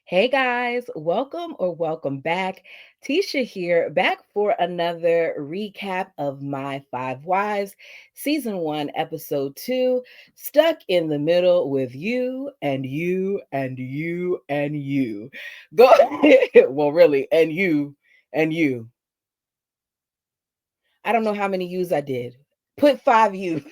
Hey guys, welcome or welcome back. Tisha here, back for another recap of My Five Wives, Season 1, Episode 2, Stuck in the Middle with You and You and You and You. Go well, really, and you and you. I don't know how many U's I did. Put five U's.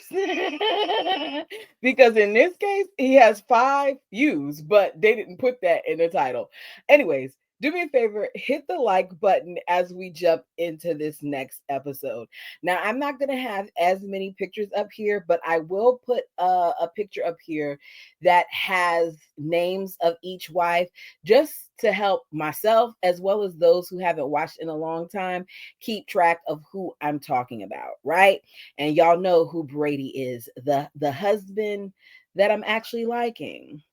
Because in this case, he has five U's, but they didn't put that in the title. Anyways, do me a favor, hit the like button as we jump into this next episode. Now, I'm not going to have as many pictures up here, but I will put a picture up here that has names of each wife just to help myself as well as those who haven't watched in a long time keep track of who I'm talking about, right? And y'all know who Brady is, the husband that I'm actually liking.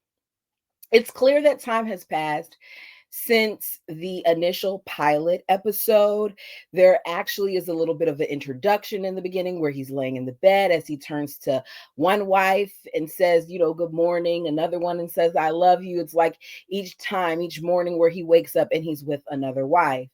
It's clear that time has passed since the initial pilot episode. There actually is a little bit of an introduction in the beginning where he's laying in the bed as he turns to one wife and says, good morning, another one and says, I love you. It's like each morning where he wakes up and he's with another wife.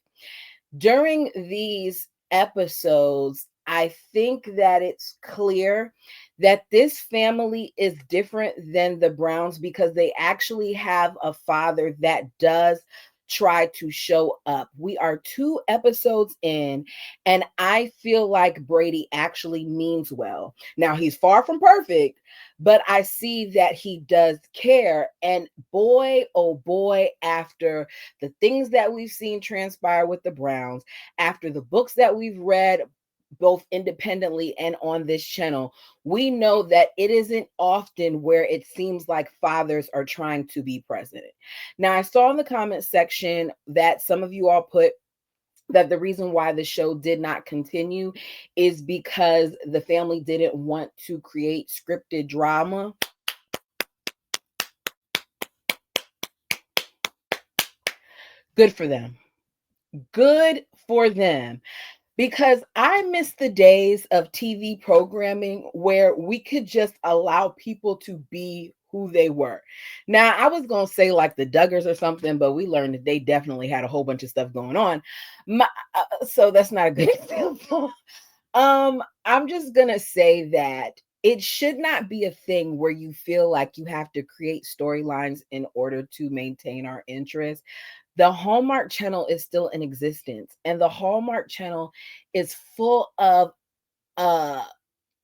During these episodes, I think that it's clear that this family is different than the Browns because they actually have a father that does try to show up. We are two episodes in, and I feel like Brady actually means well. Now, he's far from perfect, but I see that he does care. And boy, oh boy, after the things that we've seen transpire with the Browns, after the books that we've read, both independently and on this channel, we know that it isn't often where it seems like fathers are trying to be president. Now, I saw in the comment section that some of you all put that the reason why the show did not continue is because the family didn't want to create scripted drama. Good for them. Good for them. Because I miss the days of TV programming where we could just allow people to be who they were. Now, I was going to say like the Duggars or something, but we learned that they definitely had a whole bunch of stuff going on. So that's not a good example. I'm just going to say that it should not be a thing where you feel like you have to create storylines in order to maintain our interest. The Hallmark Channel is still in existence, and the Hallmark Channel is full of uh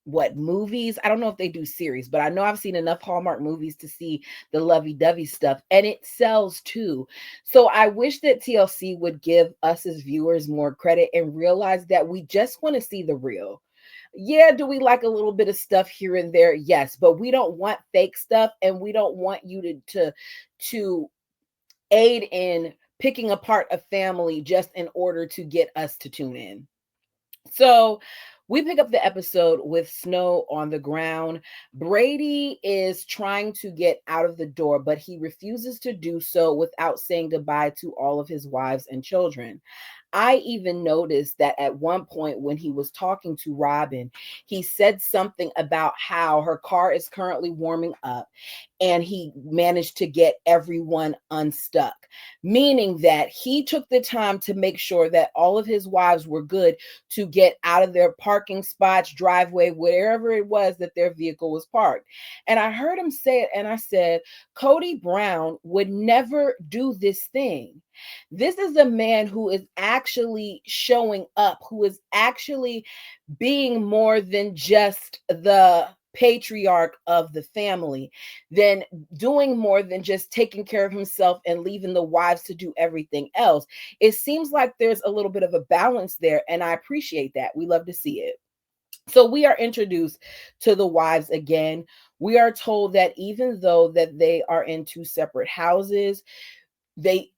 what movies. I don't know if they do series, but I know I've seen enough Hallmark movies to see the lovey-dovey stuff, and it sells too. So I wish that TLC would give us as viewers more credit and realize that we just want to see the real. Yeah, do we like a little bit of stuff here and there? Yes, but we don't want fake stuff, and we don't want you to aid in picking apart a family just in order to get us to tune in. So we pick up the episode with snow on the ground. Brady is trying to get out of the door, but he refuses to do so without saying goodbye to all of his wives and children. I even noticed that at one point when he was talking to Robin, he said something about how her car is currently warming up and he managed to get everyone unstuck, meaning that he took the time to make sure that all of his wives were good to get out of their parking spots, driveway, wherever it was that their vehicle was parked. And I heard him say it, and I said, Kody Brown would never do this thing. This is a man who is actually showing up, who is actually being more than just the patriarch of the family, then doing more than just taking care of himself and leaving the wives to do everything else. It seems like there's a little bit of a balance there, and I appreciate that. We love to see it. So we are introduced to the wives again. We are told that even though that they are in two separate houses, they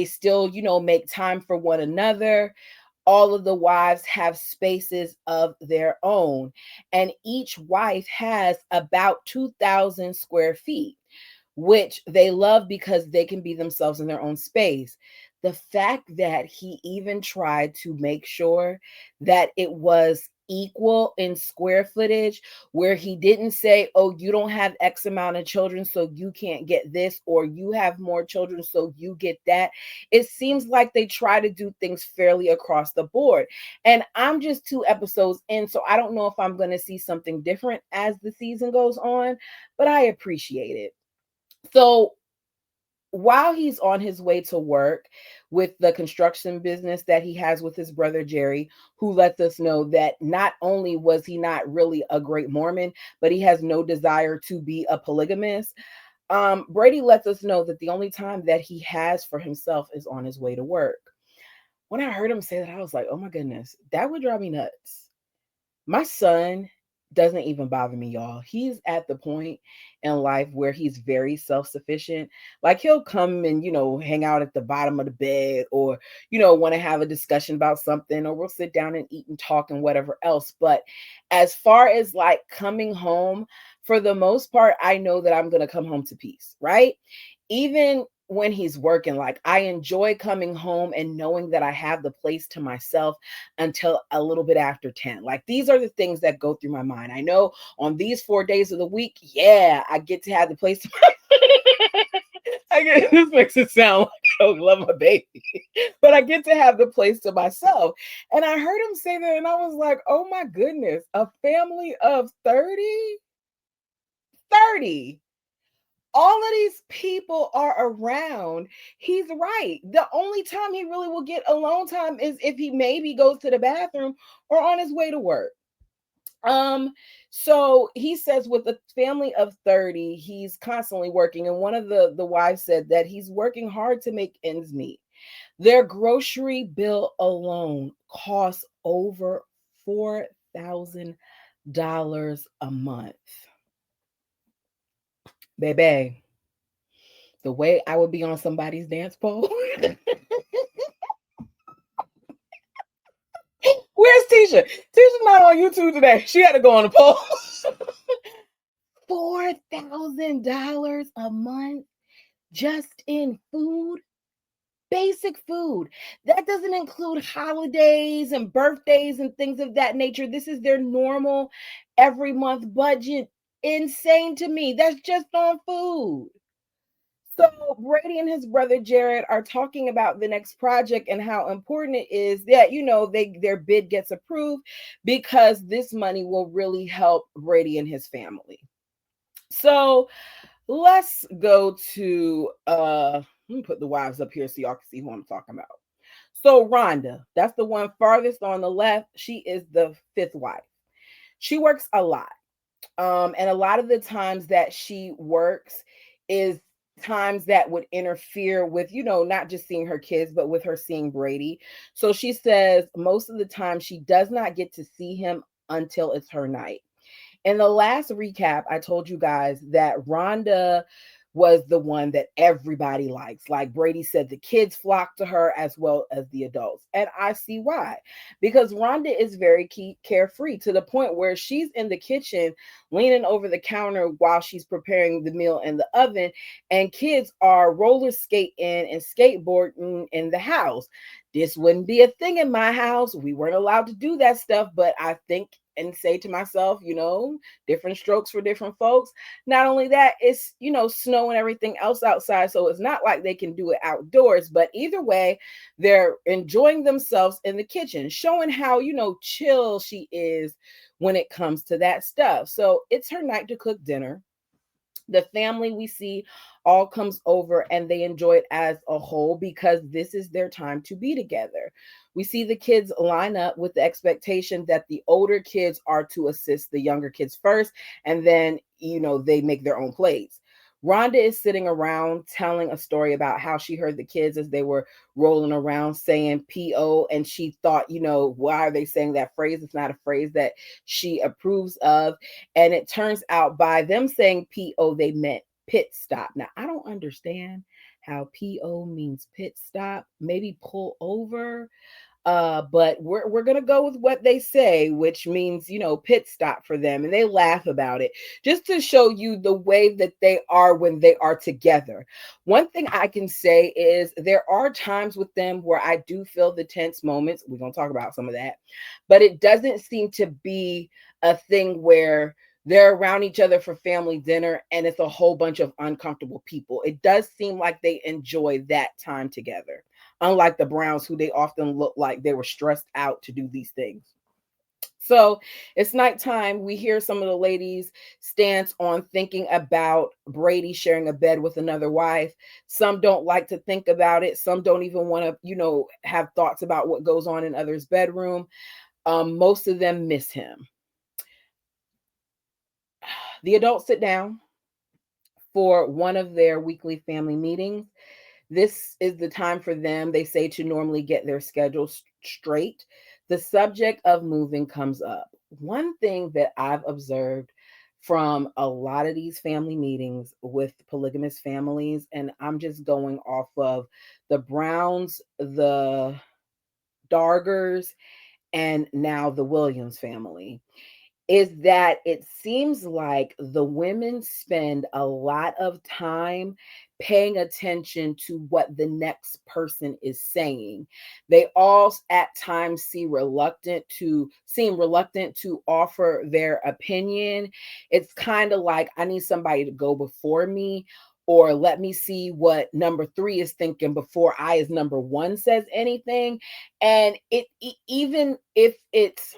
still, make time for one another. All of the wives have spaces of their own, and each wife has about 2,000 square feet, which they love because they can be themselves in their own space. The fact that he even tried to make sure that it was equal in square footage, where he didn't say, oh, you don't have X amount of children, so you can't get this, or you have more children, so you get that. It seems like they try to do things fairly across the board. And I'm just 2 episodes in, so I don't know if I'm going to see something different as the season goes on, but I appreciate it. So while he's on his way to work with the construction business that he has with his brother Jerry, who lets us know that not only was he not really a great Mormon, but he has no desire to be a polygamist. Brady lets us know that the only time that he has for himself is on his way to work. When I heard him say that, I was like, oh my goodness, that would drive me nuts. My son doesn't even bother me, y'all. He's at the point in life where he's very self-sufficient. Like he'll come and, hang out at the bottom of the bed, or, want to have a discussion about something, or we'll sit down and eat and talk and whatever else. But as far as like coming home, for the most part, I know that I'm going to come home to peace, right? Even when he's working, like I enjoy coming home and knowing that I have the place to myself until a little bit after 10. Like these are the things that go through my mind. I know on these 4 days of the week, yeah, I get to have the place to this makes it sound like I don't love my baby, but I get to have the place to myself. And I heard him say that, and I was like, oh my goodness, a family of 30, 30. All of these people are around. He's right. The only time he really will get alone time is if he maybe goes to the bathroom or on his way to work. So he says with a family of 30, he's constantly working. And one of the wives said that he's working hard to make ends meet. Their grocery bill alone costs over $4,000 a month. Baby, the way I would be on somebody's dance pole. Where's Tisha? Tisha's not on YouTube today. She had to go on the pole. $4,000 a month just in food, basic food. That doesn't include holidays and birthdays and things of that nature. This is their normal every month budget. Insane to me. That's just on food. So Brady and his brother Jared are talking about the next project and how important it is that their bid gets approved, because this money will really help Brady and his family. So let's go to let me put the wives up here so y'all can see who I'm talking about. So Rhonda, that's the one farthest on the left. She is the fifth wife. She works a lot. And a lot of the times that she works is times that would interfere with, not just seeing her kids, but with her seeing Brady. So she says most of the time she does not get to see him until it's her night. In the last recap, I told you guys that Rhonda was the one that everybody likes. Like Brady said, the kids flock to her as well as the adults. And I see why. Because Rhonda is very carefree, to the point where she's in the kitchen leaning over the counter while she's preparing the meal in the oven, and kids are roller skating and skateboarding in the house. This wouldn't be a thing in my house. We weren't allowed to do that stuff, but I think and say to myself, different strokes for different folks. Not only that, it's, snow and everything else outside. So it's not like they can do it outdoors, but either way, they're enjoying themselves in the kitchen, showing how, chill she is when it comes to that stuff. So it's her night to cook dinner. The family we see all comes over and they enjoy it as a whole, because this is their time to be together. We see the kids line up with the expectation that the older kids are to assist the younger kids first, and then they make their own plates. Rhonda is sitting around telling a story about how she heard the kids as they were rolling around saying PO, and she thought, why are they saying that phrase? It's not a phrase that she approves of. And it turns out by them saying PO, they meant pit stop. Now, I don't understand how PO means pit stop, maybe pull over. But we're gonna go with what they say, which means, pit stop for them, and they laugh about it just to show you the way that they are when they are together. One thing I can say is there are times with them where I do feel the tense moments. We're gonna talk about some of that, but it doesn't seem to be a thing where they're around each other for family dinner and it's a whole bunch of uncomfortable people. It does seem like they enjoy that time together, unlike the Browns, who they often look like they were stressed out to do these things. So it's nighttime. We hear some of the ladies' stance on thinking about Brady sharing a bed with another wife. Some don't like to think about it. Some don't even want to, have thoughts about what goes on in others' bedroom. Most of them miss him. The adults sit down for one of their weekly family meetings. This is the time for them, they say, to normally get their schedules straight. The subject of moving comes up. One thing that I've observed from a lot of these family meetings with polygamous families, and I'm just going off of the Browns, the Dargers, and now the Williams family, is that it seems like the women spend a lot of time paying attention to what the next person is saying. They all at times seem reluctant to offer their opinion. It's kind of like, I need somebody to go before me, or let me see what number 3 is thinking before I, as number 1, says anything. And even if it's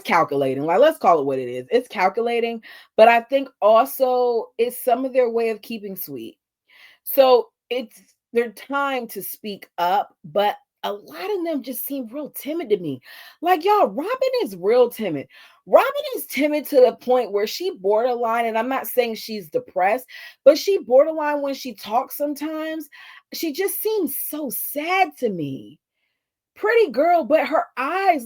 calculating. Like, let's call it what it is. It's calculating, but I think also it's some of their way of keeping sweet. So it's their time to speak up, but a lot of them just seem real timid to me. Like, y'all, Robin is real timid. Robin is timid to the point where she borderline, and I'm not saying she's depressed, but she borderline when she talks sometimes. She just seems so sad to me. Pretty girl, but her eyes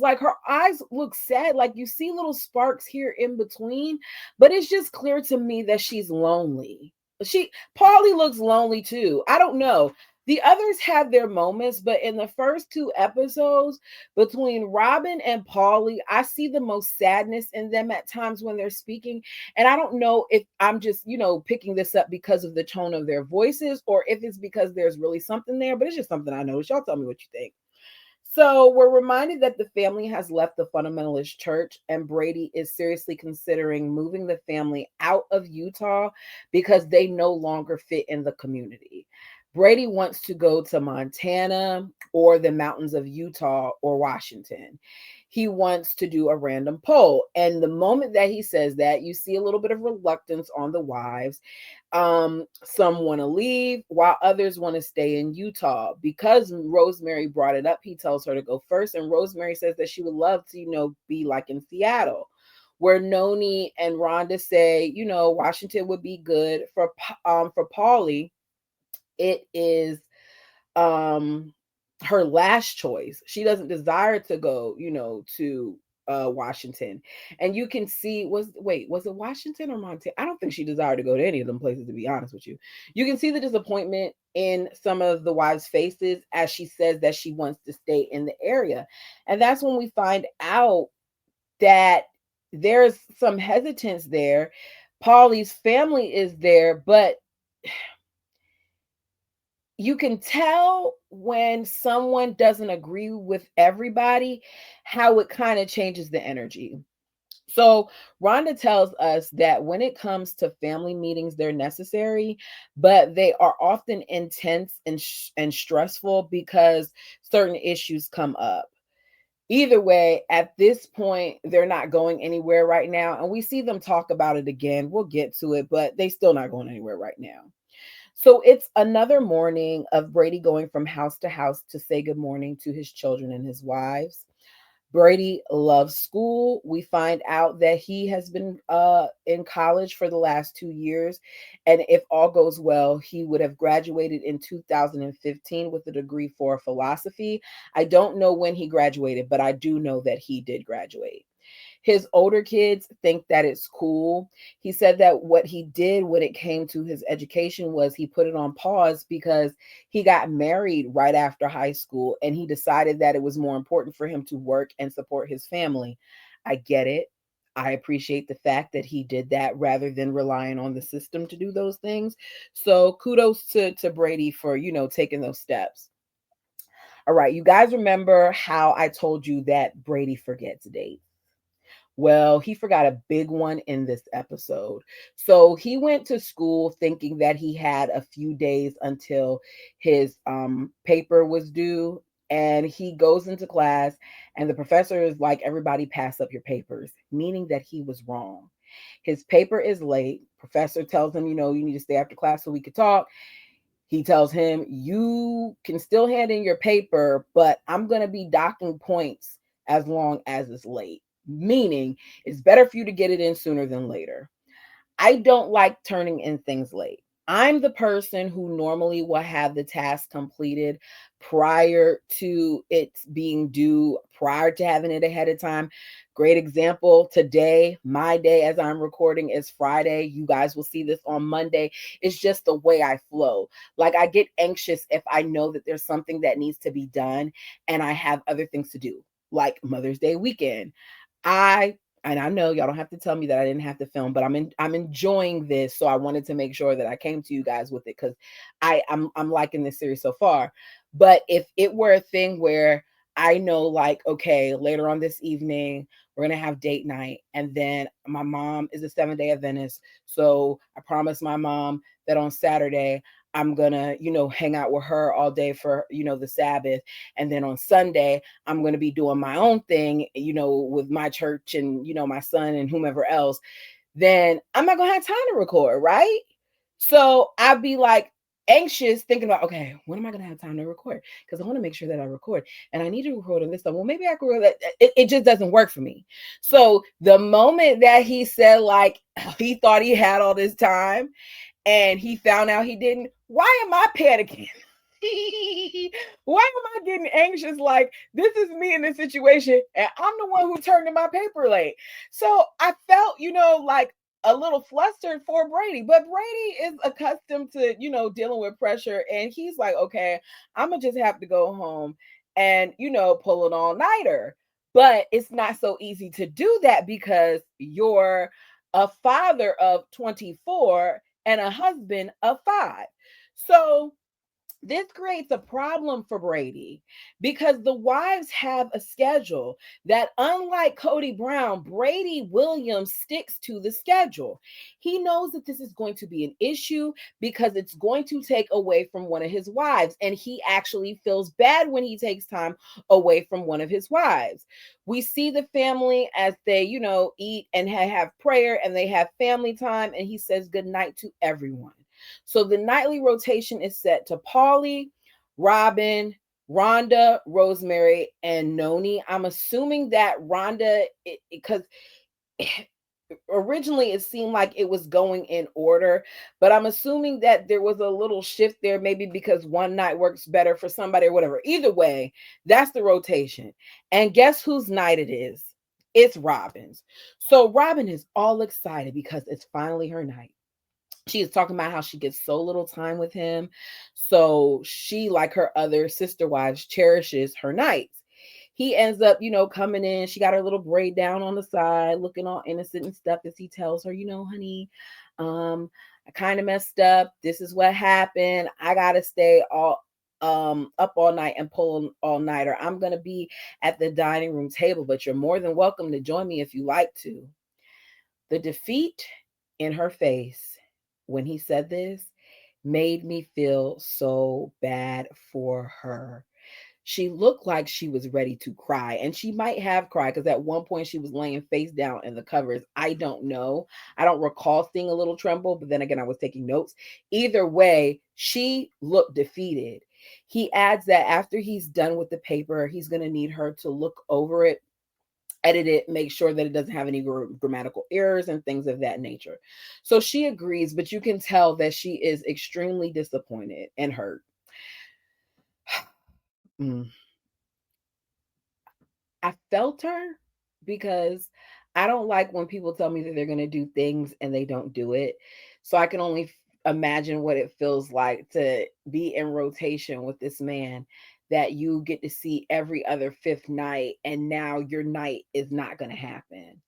look sad. Like, you see little sparks here in between, but it's just clear to me that she's lonely. Polly looks lonely too. I don't know. The others have their moments, but in the first 2 episodes between Robin and Polly, I see the most sadness in them at times when they're speaking. And I don't know if I'm just, picking this up because of the tone of their voices, or if it's because there's really something there, but it's just something I noticed. Y'all tell me what you think. So we're reminded that the family has left the fundamentalist church, and Brady is seriously considering moving the family out of Utah because they no longer fit in the community. Brady wants to go to Montana or the mountains of Utah or Washington. He wants to do a random poll. And the moment that he says that, you see a little bit of reluctance on the wives. Some want to leave while others want to stay in Utah. Because Rosemary brought it up, he tells her to go first, and Rosemary says that she would love to, be like in Seattle, where Noni and Rhonda say, Washington would be good. For Polly, it is her last choice. She doesn't desire to go, to Washington. And you can see, was it Washington or Montana? I don't think she desired to go to any of them places, to be honest with you. You can see the disappointment in some of the wives' faces as she says that she wants to stay in the area. And that's when we find out that there's some hesitance there. Polly's family is there, but you can tell when someone doesn't agree with everybody, how it kind of changes the energy. So Rhonda tells us that when it comes to family meetings, they're necessary, but they are often intense and stressful because certain issues come up. Either way, at this point, they're not going anywhere right now. And we see them talk about it again. We'll get to it, but they still not going anywhere right now. So it's another morning of Brady going from house to house to say good morning to his children and his wives. Brady loves school. We find out that he has been in college for the last 2 years. And if all goes well, he would have graduated in 2015 with a degree for philosophy. I don't know when he graduated, but I do know that he did graduate. His older kids think that it's cool. He said that what he did when it came to his education was he put it on pause because he got married right after high school and he decided that it was more important for him to work and support his family. I get it. I appreciate the fact that he did that rather than relying on the system to do those things. So kudos to Brady for, taking those steps. All right, you guys remember how I told you that Brady forgets dates? Well, he forgot a big one in this episode. So he went to school thinking that he had a few days until his paper was due. And he goes into class, and the professor is like, everybody pass up your papers, meaning that he was wrong. His paper is late. Professor tells him, you need to stay after class so we could talk. He tells him, you can still hand in your paper, but I'm going to be docking points as long as it's late, meaning it's better for you to get it in sooner than later. I don't like turning in things late. I'm the person who normally will have the task completed prior to it being due, prior to having it ahead of time. Great example today, my day as I'm recording is Friday. You guys will see this on Monday. It's just the way I flow. Like, I get anxious if I know that there's something that needs to be done and I have other things to do, like Mother's Day weekend. I and I know y'all don't have to tell me that I didn't have to film, but I'm enjoying this, so I wanted to make sure that I came to you guys with it because I'm liking this series so far. But if it were a thing where I know, like, okay, later on this evening we're gonna have date night, and then my mom is a 7-day Adventist, so I promised my mom that on Saturday I'm gonna, hang out with her all day for, the Sabbath. And then on Sunday, I'm gonna be doing my own thing, with my church and, my son and whomever else. Then I'm not gonna have time to record, right? So I'd be like anxious thinking about, okay, when am I gonna have time to record? Because I want to make sure that I record and I need to record on this stuff. Well, maybe I could record that. It just doesn't work for me. So the moment that he said, like, he thought he had all this time and he found out he didn't, why am I panicking? Why am I getting anxious? Like, this is me in this situation, and I'm the one who turned in my paper late. So I felt, like a little flustered for Brady, but Brady is accustomed to, dealing with pressure. And he's like, okay, I'm gonna just have to go home and, pull an all nighter. But it's not so easy to do that because you're a father of 24 and a husband of 5. So this creates a problem for Brady because the wives have a schedule that, unlike Cody Brown, Brady Williams sticks to the schedule. He knows that this is going to be an issue because it's going to take away from one of his wives. And he actually feels bad when he takes time away from one of his wives. We see the family as they, eat and have prayer and they have family time. And he says good night to everyone. So the nightly rotation is set to Paulie, Robin, Rhonda, Rosemary, and Noni. I'm assuming that Rhonda, because originally it seemed like it was going in order, but I'm assuming that there was a little shift there, maybe because one night works better for somebody or whatever. Either way, that's the rotation. And guess whose night it is? It's Robin's. So Robin is all excited because it's finally her night. She is talking about how she gets so little time with him. So she, like her other sister wives, cherishes her nights. He ends up, coming in. She got her little braid down on the side, looking all innocent and stuff as he tells her, honey, I kind of messed up. This is what happened. I gotta stay up all night and pull an all-nighter. I'm gonna be at the dining room table, but you're more than welcome to join me if you like to. The defeat in her face when he said this made me feel so bad for her. She looked like she was ready to cry, and she might have cried because at one point she was laying face down in the covers. I don't know. I don't recall seeing a little tremble, but then again, I was taking notes. Either way, she looked defeated. He adds that after he's done with the paper, he's going to need her to look over it, edit it, make sure that it doesn't have any grammatical errors and things of that nature. So she agrees, but you can tell that she is extremely disappointed and hurt. Mm. I felt her because I don't like when people tell me that they're going to do things and they don't do it. So I can only imagine what it feels like to be in rotation with this man that you get to see every other fifth night, and now your night is not going to happen.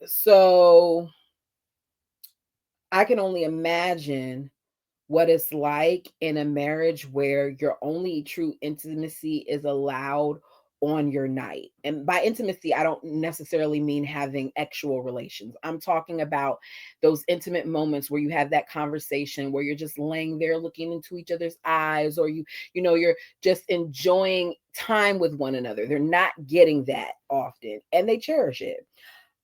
So I can only imagine what it's like in a marriage where your only true intimacy is allowed on your night. And by intimacy, I don't necessarily mean having actual relations. I'm talking about those intimate moments where you have that conversation where you're just laying there looking into each other's eyes, or you're just enjoying time with one another. They're not getting that often and they cherish it.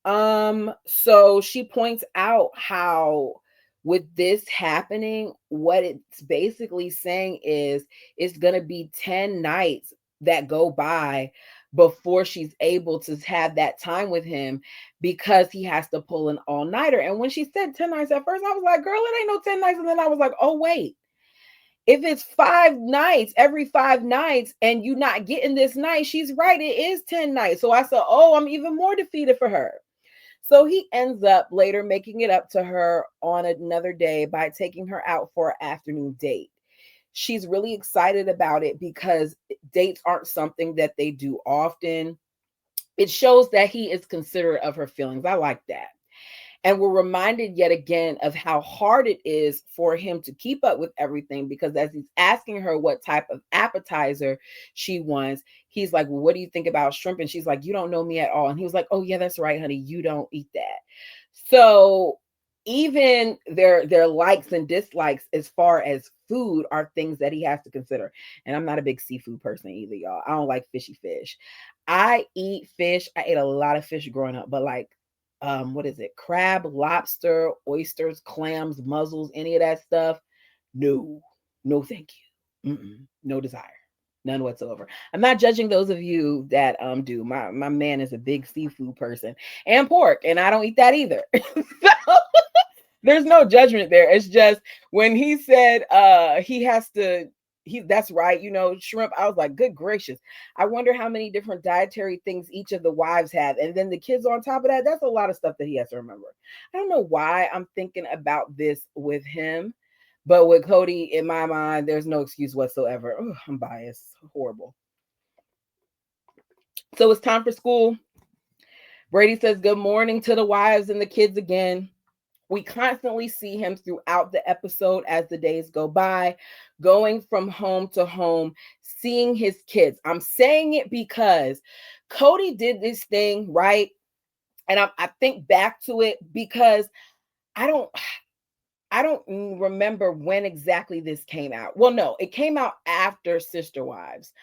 So she points out how with this happening, what it's basically saying is it's going to be 10 nights that go by before she's able to have that time with him, because he has to pull an all-nighter. And when she said 10 nights at first, I was like, girl, it ain't no 10 nights. And then I was like, oh, wait. If it's 5 nights, every 5 nights, and you not getting this night, she's right. It is 10 nights. So I said, oh, I'm even more defeated for her. So he ends up later making it up to her on another day by taking her out for an afternoon date. She's really excited about it because dates aren't something that they do often. It shows that he is considerate of her feelings. I like that. And we're reminded yet again of how hard it is for him to keep up with everything, because as he's asking her what type of appetizer she wants, he's like, well, what do you think about shrimp? And she's like, you don't know me at all. And he was like, oh, yeah, that's right, honey. You don't eat that. So even their likes and dislikes as far as food are things that he has to consider. And I'm not a big seafood person either, y'all. I don't like fishy fish. I eat fish. I ate a lot of fish growing up, but like what is it? Crab, lobster, oysters, clams, mussels, any of that stuff? No. No, thank you. No desire. None whatsoever. I'm not judging those of you that do. My man is a big seafood person, and pork, and I don't eat that either. So there's no judgment there. It's just when he said he has to that's right, shrimp. I was like, good gracious. I wonder how many different dietary things each of the wives have. And then the kids on top of that, that's a lot of stuff that he has to remember. I don't know why I'm thinking about this with him, but with Kody, in my mind, there's no excuse whatsoever. Ugh, I'm biased. Horrible. So it's time for school. Brady says good morning to the wives and the kids again. We constantly see him throughout the episode as the days go by, going from home to home, seeing his kids. I'm saying it because Kody did this thing, right? And I think back to it because I don't remember when exactly this came out. Well, no, it came out after Sister Wives.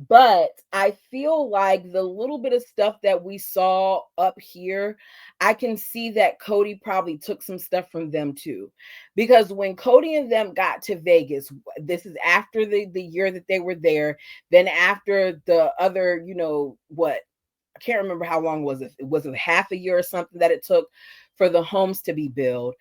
But I feel like the little bit of stuff that we saw up here, I can see that Kody probably took some stuff from them too. Because when Kody and them got to Vegas, this is after the year that they were there, then after the other, what, I can't remember how long was it. Was it half a year or something that it took for the homes to be built?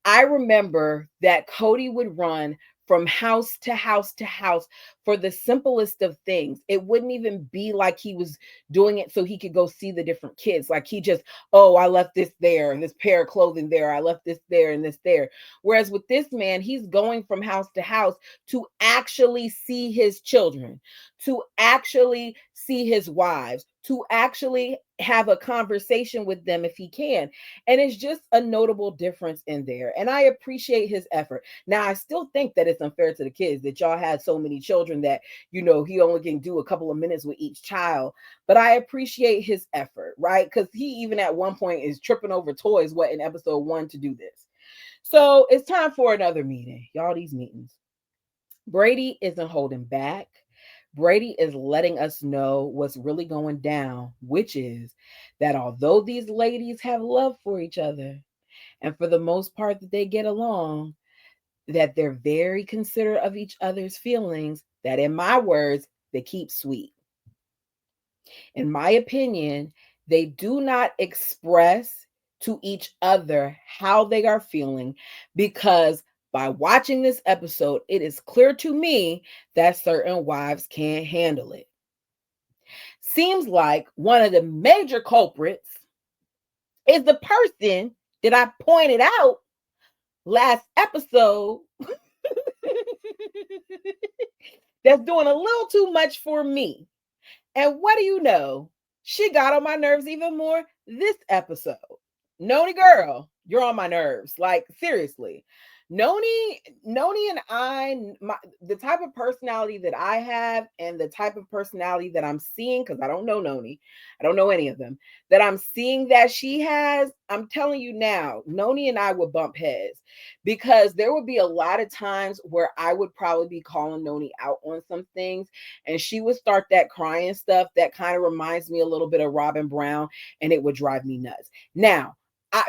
I remember that Kody would run from house to house to house for the simplest of things. It wouldn't even be like he was doing it so he could go see the different kids. Like he just, oh, I left this there and this pair of clothing there. I left this there and this there. Whereas with this man, he's going from house to house to actually see his children, to actually see his wives, to actually have a conversation with them if he can. And it's just a notable difference in there. And I appreciate his effort. Now, I still think that it's unfair to the kids that y'all had so many children that, he only can do a couple of minutes with each child. But I appreciate his effort, right? Because he even at one point is tripping over toys, in episode 1 to do this. So it's time for another meeting. Y'all, these meetings. Brady isn't holding back. Brady is letting us know what's really going down, which is that although these ladies have love for each other, and for the most part that they get along, that they're very considerate of each other's feelings, that in my words, they keep sweet. In my opinion, they do not express to each other how they are feeling, because by watching this episode, it is clear to me that certain wives can't handle it. Seems like one of the major culprits is the person that I pointed out last episode that's doing a little too much for me. And what do you know? She got on my nerves even more this episode. Noni girl, you're on my nerves. Like seriously. Noni and the type of personality that I have and the type of personality that I'm seeing, because I don't know Noni, I don't know any of them, that I'm seeing that she has, I'm telling you now, Noni and I would bump heads because there would be a lot of times where I would probably be calling Noni out on some things and she would start that crying stuff that kind of reminds me a little bit of Robin Brown, and it would drive me nuts. Now,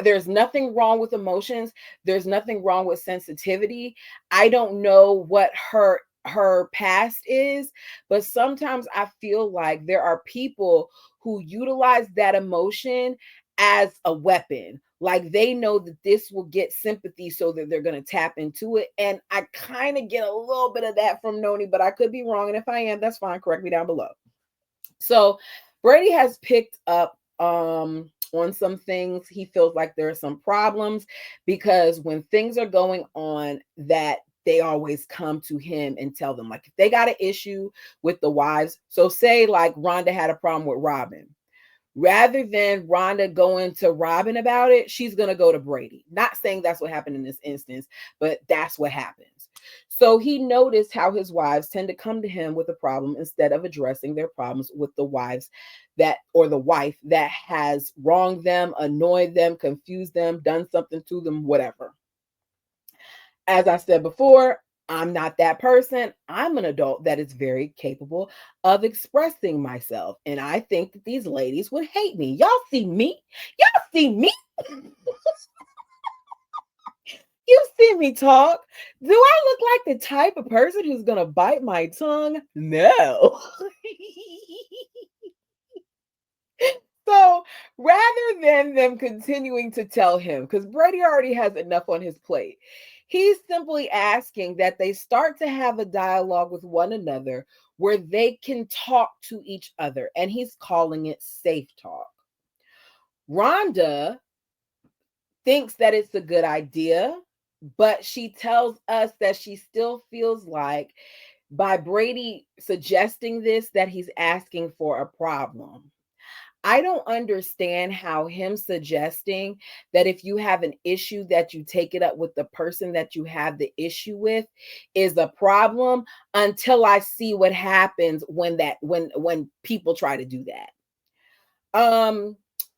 there's nothing wrong with emotions. There's nothing wrong with sensitivity. I don't know what her past is, but sometimes I feel like there are people who utilize that emotion as a weapon. Like they know that this will get sympathy so that they're going to tap into it. And I kind of get a little bit of that from Noni, but I could be wrong. And if I am, that's fine. Correct me down below. So Brady has picked up on some things. He feels like there are some problems because when things are going on that they always come to him and tell them, like if they got an issue with the wives. So say like Rhonda had a problem with Robin. Rather than Rhonda going to Robin about it, she's going to go to Brady. Not saying that's what happened in this instance, but that's what happens. So he noticed how his wives tend to come to him with a problem instead of addressing their problems with the wives that, or the wife that has wronged them, annoyed them, confused them, done something to them, whatever. As I said before, I'm not that person. I'm an adult that is very capable of expressing myself. And I think that these ladies would hate me. Y'all see me? Y'all see me? You see me talk? Do I look like the type of person who's going to bite my tongue? No. So rather than them continuing to tell him, because Brady already has enough on his plate, he's simply asking that they start to have a dialogue with one another where they can talk to each other. And he's calling it safe talk. Rhonda thinks that it's a good idea, but she tells us that she still feels like by Brady suggesting this, that he's asking for a problem. I don't understand how him suggesting that if you have an issue that you take it up with the person that you have the issue with is a problem until I see what happens when people try to do that.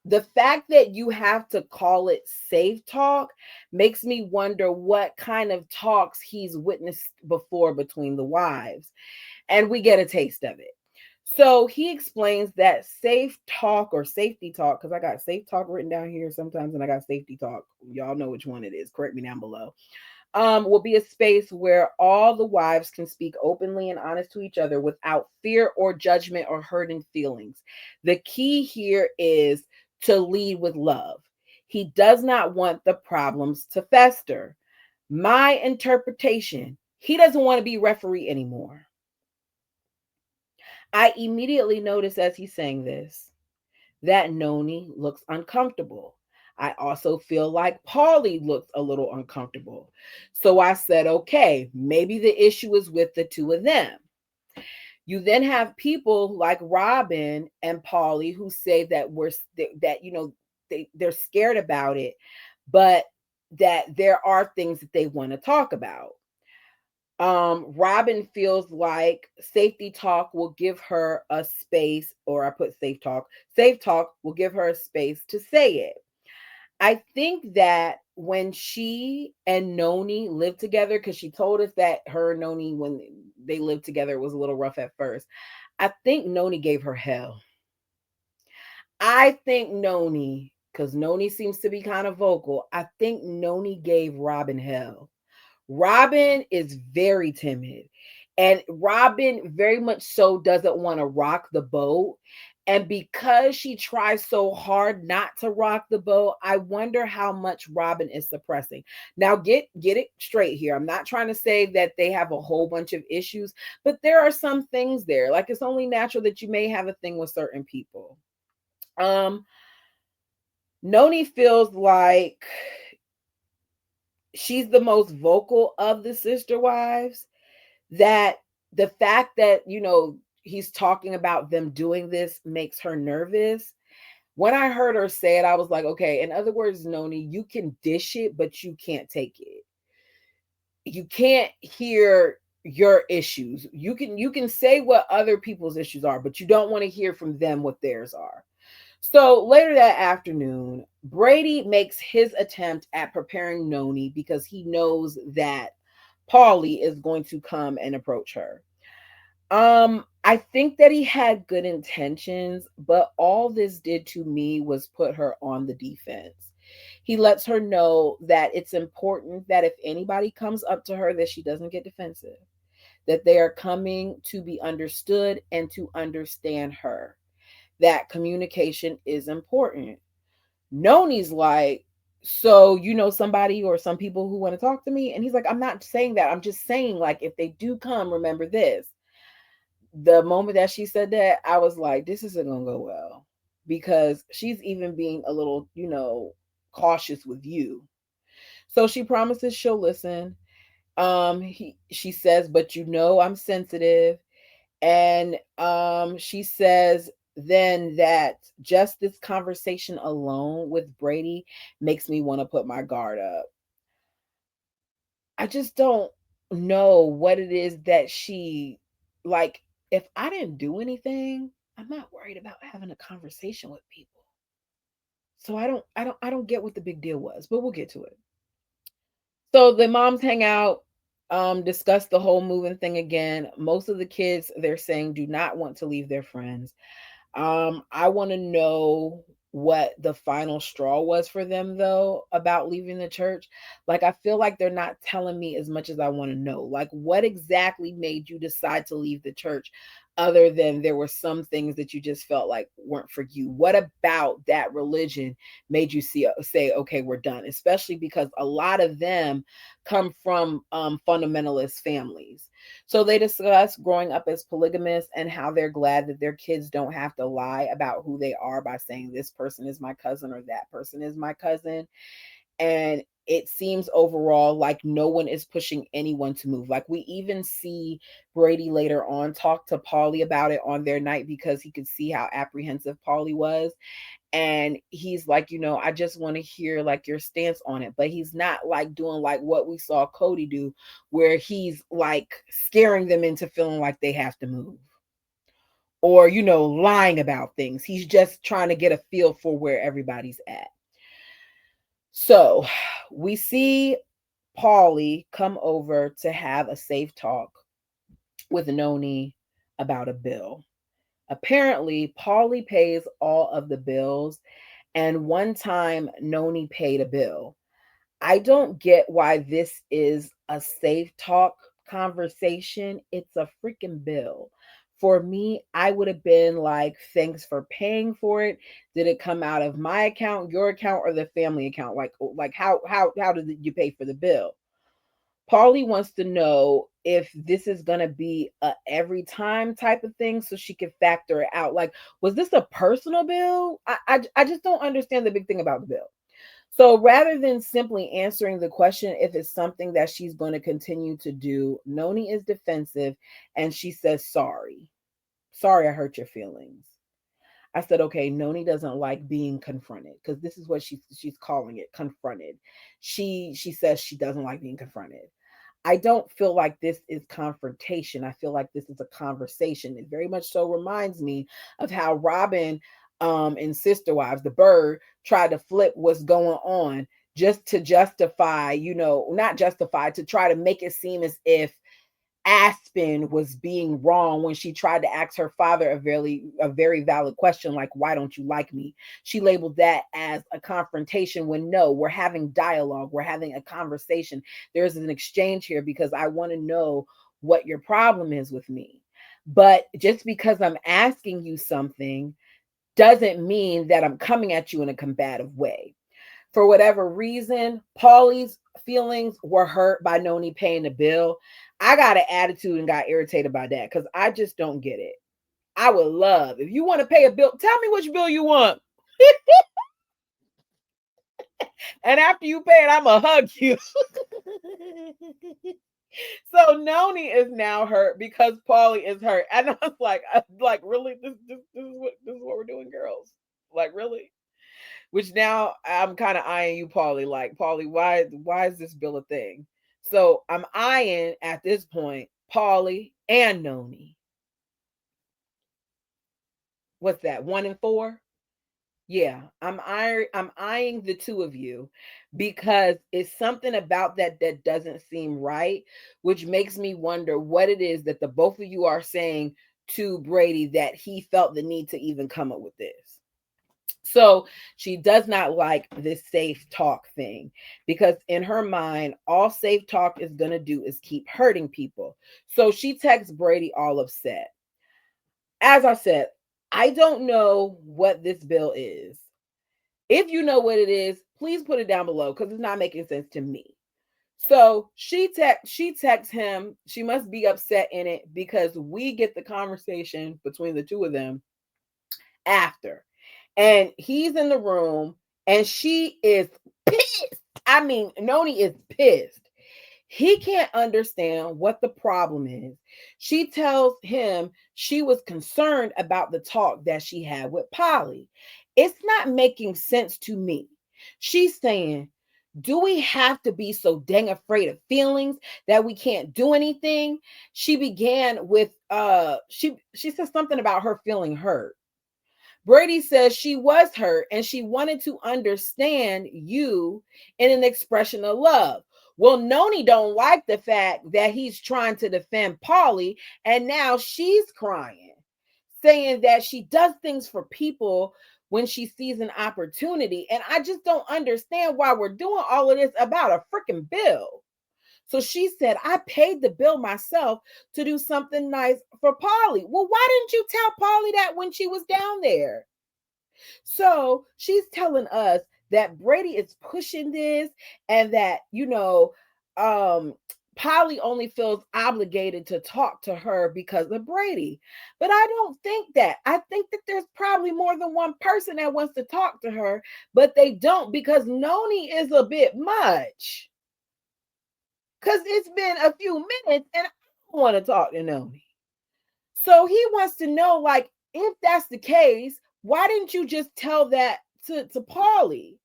The fact that you have to call it safe talk makes me wonder what kind of talks he's witnessed before between the wives, and we get a taste of it. So he explains that safe talk or safety talk, because I got safe talk written down here sometimes and I got safety talk. Y'all know which one it is. Correct me down below. Will be a space where all the wives can speak openly and honest to each other without fear or judgment or hurting feelings. The key here is to lead with love. He does not want the problems to fester. My interpretation, he doesn't want to be referee anymore. I immediately noticed as he's saying this that Noni looks uncomfortable. I also feel like Paulie looks a little uncomfortable. So I said, okay, maybe the issue is with the two of them. You then have people like Robin and Paulie who say that they're scared about it, but that there are things that they want to talk about. Robin feels like safety talk will give her a space, or I put safe talk will give her a space to say it. I think that when she and Noni lived together, because she told us that her and Noni, when they lived together, was a little rough at first. I think Noni gave her hell. I think Noni, because Noni seems to be kind of vocal, I think Noni gave Robin hell. Robin is very timid, and Robin very much so doesn't want to rock the boat. And because she tries so hard not to rock the boat, I wonder how much Robin is suppressing. Now, get it straight here. I'm not trying to say that they have a whole bunch of issues, but there are some things there. Like it's only natural that you may have a thing with certain people. Um, Noni feels like she's the most vocal of the sister wives, that the fact that, he's talking about them doing this makes her nervous. When I heard her say it, I was like, okay, in other words, Noni, you can dish it, but you can't take it. You can't hear your issues. You can say what other people's issues are, but you don't want to hear from them what theirs are. So later that afternoon, Brady makes his attempt at preparing Noni because he knows that Paulie is going to come and approach her. I think that he had good intentions, but all this did to me was put her on the defense. He lets her know that it's important that if anybody comes up to her that she doesn't get defensive, that they are coming to be understood and to understand her. That communication is important. Noni's like, so you know somebody or some people who want to talk to me? And he's like, I'm not saying that. I'm just saying, like, if they do come, remember this. The moment that she said that, I was like, this isn't gonna go well. Because she's even being a little, cautious with you. So she promises she'll listen. She says, but I'm sensitive. And she says then that just this conversation alone with Brady makes me want to put my guard up. I just don't know what it is that she, like, if I didn't do anything, I'm not worried about having a conversation with people. So I don't get what the big deal was, but we'll get to it. So the moms hang out, discuss the whole moving thing again. Most of the kids, they're saying, do not want to leave their friends. I want to know what the final straw was for them though about leaving the church. Like I feel like they're not telling me as much as I want to know. Like what exactly made you decide to leave the church other than there were some things that you just felt like weren't for you? What about that religion made you say okay, we're done? Especially because a lot of them come from fundamentalist families. So they discuss growing up as polygamists and how they're glad that their kids don't have to lie about who they are by saying this person is my cousin or that person is my cousin. And it seems overall like no one is pushing anyone to move. Like we even see Brady later on talk to Paulie about it on their night because he could see how apprehensive Paulie was. And he's like, I just want to hear like your stance on it. But he's not like doing like what we saw Cody do, where he's like scaring them into feeling like they have to move or, lying about things. He's just trying to get a feel for where everybody's at. So we see Paulie come over to have a safe talk with Noni about a bill. Apparently, Paulie pays all of the bills, and one time Noni paid a bill. I don't get why this is a safe talk conversation. It's a freaking bill. For me, I would have been like, thanks for paying for it. Did it come out of my account, your account, or the family account? Like how did you pay for the bill? Paulie wants to know if this is going to be a every time type of thing so she can factor it out. Like, was this a personal bill? I just don't understand the big thing about the bill. So rather than simply answering the question if it's something that she's going to continue to do, Noni is defensive and she says, sorry. Sorry, I hurt your feelings. I said, okay, Noni doesn't like being confronted because this is what she's calling it, confronted. She says she doesn't like being confronted. I don't feel like this is confrontation. I feel like this is a conversation. It very much so reminds me of how Robin in Sister Wives, the bird, tried to flip what's going on just to justify, not justify, to try to make it seem as if Aspen was being wrong when she tried to ask her father a very valid question like, why don't you like me? She labeled that as a confrontation when no, we're having dialogue, we're having a conversation. There's an exchange here because I want to know what your problem is with me. But just because I'm asking you something doesn't mean that I'm coming at you in a combative way. For whatever reason, Paulie's feelings were hurt by Noni paying the bill. I got an attitude and got irritated by that because I just don't get it. I would love, if you want to pay a bill, tell me which bill you want. And after you pay it, I'm going to hug you. So Noni is now hurt because Paulie is hurt. And I was like, really? This is what we're doing, girls? Like, really? Which now I'm kind of eyeing you, Paulie. Like, Paulie, why is this bill a thing? So I'm eyeing at this point Paulie and Noni. What's that? 1 and 4? Yeah, I'm eyeing the two of you because it's something about that doesn't seem right, which makes me wonder what it is that the both of you are saying to Brady that he felt the need to even come up with this. So she does not like this safe talk thing because in her mind, all safe talk is going to do is keep hurting people. So she texts Brady all upset. As I said, I don't know what this bill is. If you know what it is, please put it down below because it's not making sense to me. So she texts him. She must be upset in it because we get the conversation between the two of them after. And he's in the room and she is pissed. I mean, Noni is pissed. He can't understand what the problem is. She tells him she was concerned about the talk that she had with Polly. It's not making sense to me. She's saying, do we have to be so dang afraid of feelings that we can't do anything? She began with she said something about her feeling hurt. Brady says she was hurt and she wanted to understand you in an expression of love. Well, Noni don't like the fact that he's trying to defend Polly, and now she's crying, saying that she does things for people when she sees an opportunity. And I just don't understand why we're doing all of this about a freaking bill. So she said, I paid the bill myself to do something nice for Polly. Well, why didn't you tell Polly that when she was down there? So she's telling us that Brady is pushing this and that, Polly only feels obligated to talk to her because of Brady. But I don't think that. I think that there's probably more than one person that wants to talk to her, but they don't because Noni is a bit much. Because it's been a few minutes and I don't want to talk to Noni. So he wants to know, like, if that's the case, why didn't you just tell that to Polly?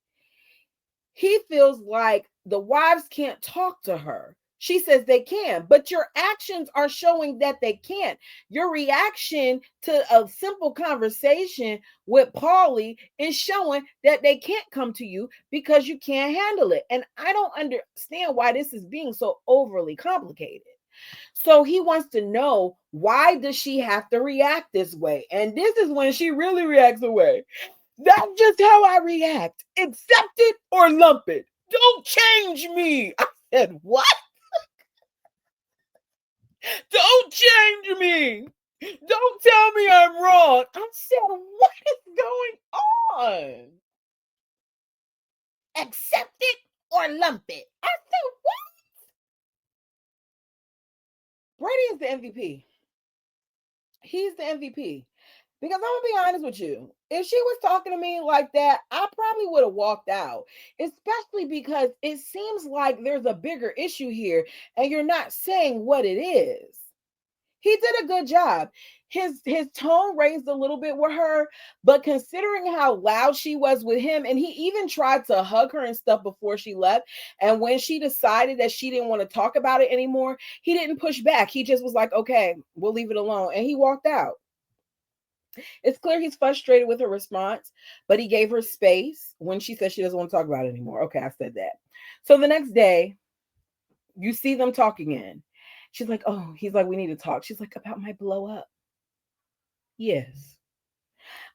He feels like the wives can't talk to her. She says they can, but your actions are showing that they can't. Your reaction to a simple conversation with Polly is showing that they can't come to you because you can't handle it. And I don't understand why this is being so overly complicated. So he wants to know, why does she have to react this way? And this is when she really reacts away. That's just how I react. Accept it or lump it. Don't change me. I said, what? Don't change me. Don't tell me I'm wrong. I said, what is going on? Accept it or lump it. I said, what? Brady is the MVP. He's the MVP. Because I'm gonna be honest with you, if she was talking to me like that, I probably would have walked out. Especially because it seems like there's a bigger issue here, and you're not saying what it is. He did a good job. His tone raised a little bit with her, but considering how loud she was with him, and he even tried to hug her and stuff before she left. And when she decided that she didn't want to talk about it anymore, he didn't push back. He just was like, okay, we'll leave it alone. And he walked out. It's clear he's frustrated with her response, but he gave her space when she said she doesn't want to talk about it anymore. Okay, I said that. So the next day, you see them talking again. She's like, oh, he's like, we need to talk. She's like, about my blow up. Yes.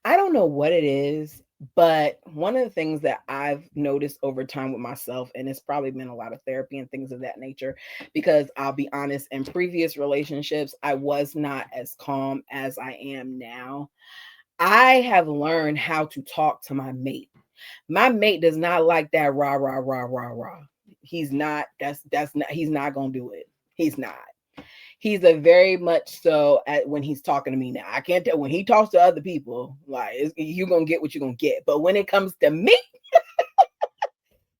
I don't know what it is, but one of the things that I've noticed over time with myself, and it's probably been a lot of therapy and things of that nature, because I'll be honest, in previous relationships, I was not as calm as I am now. I have learned how to talk to my mate. My mate does not like that rah rah rah rah rah. He's not. That's not. He's not gonna do it. He's not. He's a very much so at when he's talking to me now. I can't tell when he talks to other people. Like you're gonna get what you're gonna get. But when it comes to me,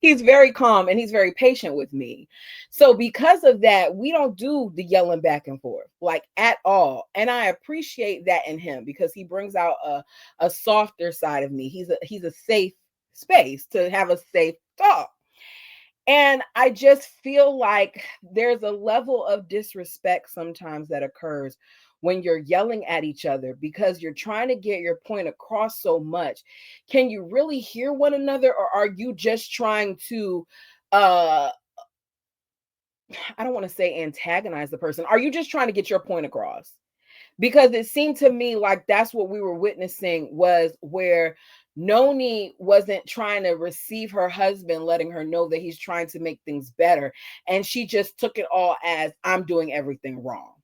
He's very calm and he's very patient with me. So because of that, we don't do the yelling back and forth like at all. And I appreciate that in him because he brings out a softer side of me. He's a safe space to have a safe talk. And I just feel like there's a level of disrespect sometimes that occurs when you're yelling at each other because you're trying to get your point across so much. Can you really hear one another, or are you just trying to uh I don't want to say antagonize the person. Are you just trying to get your point across? Because it seemed to me like that's what we were witnessing, was where Noni wasn't trying to receive her husband, letting her know that he's trying to make things better. And she just took it all as, I'm doing everything wrong.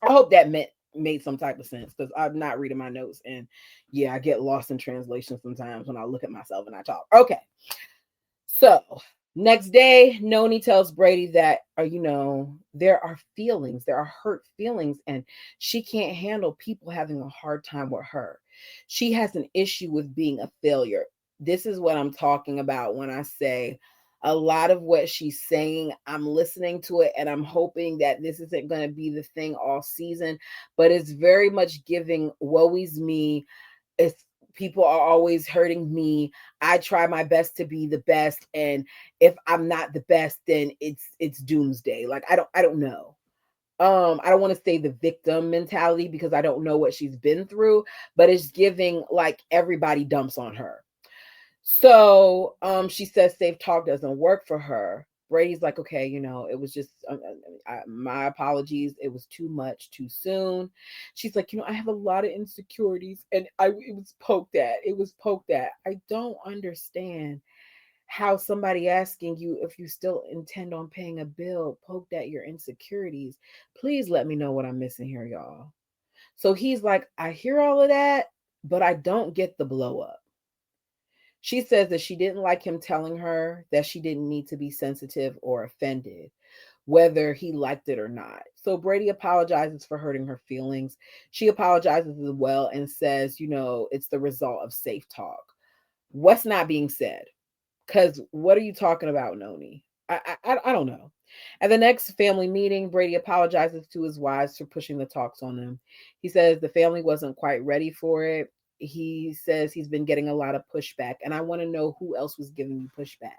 I hope that made some type of sense because I'm not reading my notes. And yeah, I get lost in translation sometimes when I look at myself and I talk. Okay. So next day, Noni tells Brady that, there are feelings, there are hurt feelings, and she can't handle people having a hard time with her. She has an issue with being a failure. This is what I'm talking about when I say a lot of what she's saying, I'm listening to it and I'm hoping that this isn't going to be the thing all season, but it's very much giving woe is me. It's people are always hurting me. I try my best to be the best, and if I'm not the best, then it's doomsday. Like I don't know. I don't want to say the victim mentality because I don't know what she's been through, but it's giving like everybody dumps on her. So she says safe talk doesn't work for her. Brady's like, okay, it was just my apologies. It was too much too soon. She's like, I have a lot of insecurities, and it was poked at. It was poked at. I don't understand how somebody asking you if you still intend on paying a bill poked at your insecurities. Please let me know what I'm missing here, y'all. So he's like, I hear all of that, but I don't get the blow up. She says that she didn't like him telling her that she didn't need to be sensitive or offended, whether he liked it or not. So Brady apologizes for hurting her feelings. She apologizes as well and says, it's the result of safe talk. What's not being said? Because what are you talking about, Noni? I don't know. At the next family meeting, Brady apologizes to his wives for pushing the talks on them. He says the family wasn't quite ready for it. He says he's been getting a lot of pushback, and I want to know who else was giving you pushback,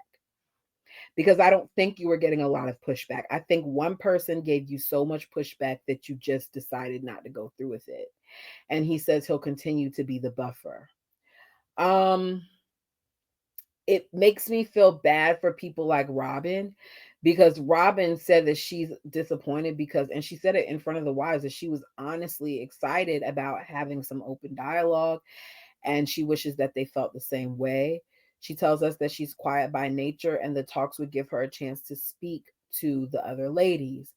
because I don't think you were getting a lot of pushback. I think one person gave you so much pushback that you just decided not to go through with it. And he says he'll continue to be the buffer. Um, it makes me feel bad for people like Robin, because Robin said that she's disappointed because, and she said it in front of the wives, that she was honestly excited about having some open dialogue and she wishes that they felt the same way. She tells us that she's quiet by nature and the talks would give her a chance to speak to the other ladies.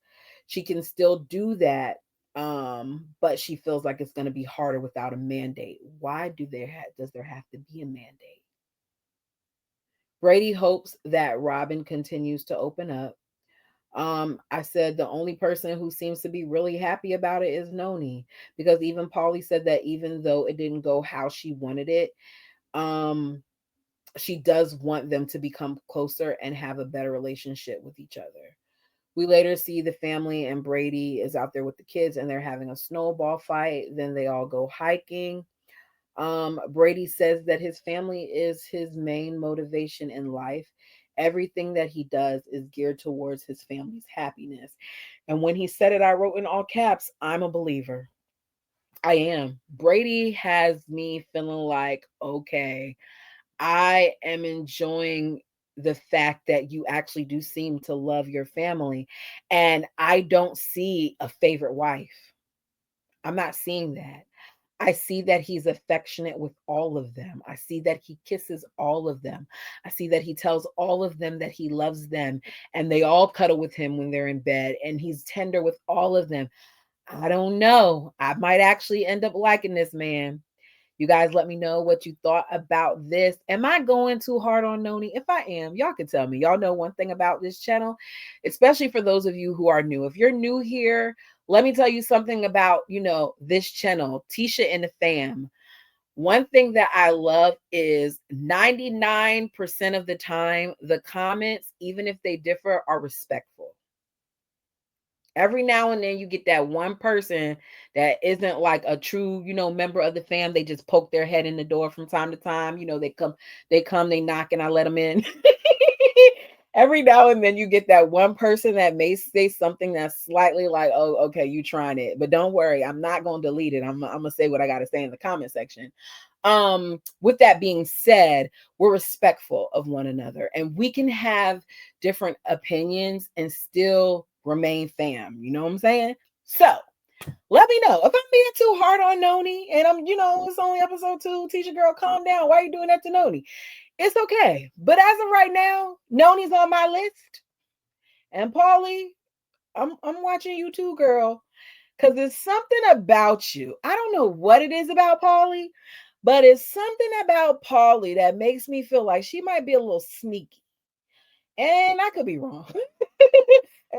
She can still do that, but she feels like it's going to be harder without a mandate. Why does there have to be a mandate? Brady hopes that Robin continues to open up. I said the only person who seems to be really happy about it is Noni, because even Paulie said that even though it didn't go how she wanted it, um, she does want them to become closer and have a better relationship with each other. We later see the family and Brady is out there with the kids and they're having a snowball fight. Then they all go hiking. Brady says that his family is his main motivation in life. Everything that he does is geared towards his family's happiness. And when he said it, I wrote in all caps, I'm a believer. I am. Brady has me feeling like, okay, I am enjoying the fact that you actually do seem to love your family. And I don't see a favorite wife. I'm not seeing that. I see that he's affectionate with all of them. I see that he kisses all of them. I see that he tells all of them that he loves them and they all cuddle with him when they're in bed and he's tender with all of them. I don't know. I might actually end up liking this man. You guys let me know what you thought about this. Am I going too hard on Noni? If I am, y'all can tell me. Y'all know one thing about this channel, especially for those of you who are new. If you're new here, let me tell you something about, this channel, Tisha and the fam. One thing that I love is 99% of the time, the comments, even if they differ, are respectful. Every now and then you get that one person that isn't like a true, member of the fam. They just poke their head in the door from time to time. They knock, and I let them in. Every now and then you get that one person that may say something that's slightly like, oh, okay, you trying it. But don't worry, I'm not gonna delete it. I'm gonna say what I gotta say in the comment section. With that being said, we're respectful of one another, and we can have different opinions and still remain fam. You know what I'm saying? So let me know if I'm being too hard on Noni, and it's only episode 2. Teacher girl, calm down. Why are you doing that to Noni? It's okay. But as of right now, Noni's on my list. And Paulie, I'm watching you too, girl. Cause there's something about you. I don't know what it is about Paulie, but it's something about Paulie that makes me feel like she might be a little sneaky. And I could be wrong.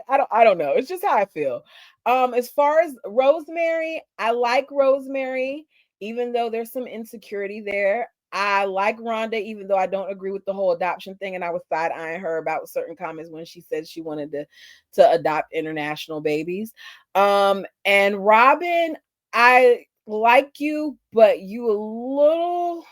I don't know. It's just how I feel. As far as Rosemary, I like Rosemary, even though there's some insecurity there. I like Rhonda, even though I don't agree with the whole adoption thing, and I was side eyeing her about certain comments when she said she wanted to adopt international babies. And Robin, I like you, but you a little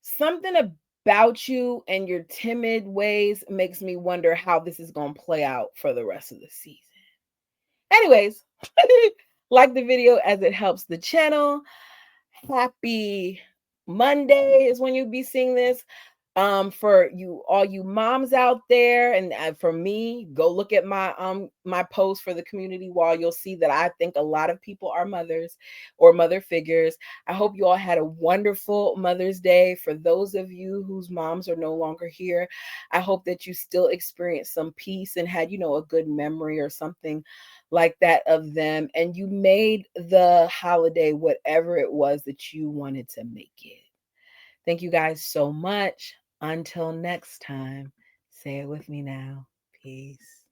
something about you and your timid ways makes me wonder how this is going to play out for the rest of the season. Anyways, like the video as it helps the channel. Happy Monday is when you'll be seeing this. For you, all you moms out there, and for me, go look at my post for the community wall. You'll see that I think a lot of people are mothers or mother figures. I hope you all had a wonderful Mother's Day. For those of you whose moms are no longer here, I hope that you still experienced some peace and had a good memory or something like that of them, and you made the holiday whatever it was that you wanted to make it. Thank you guys so much. Until next time, say it with me now. Peace.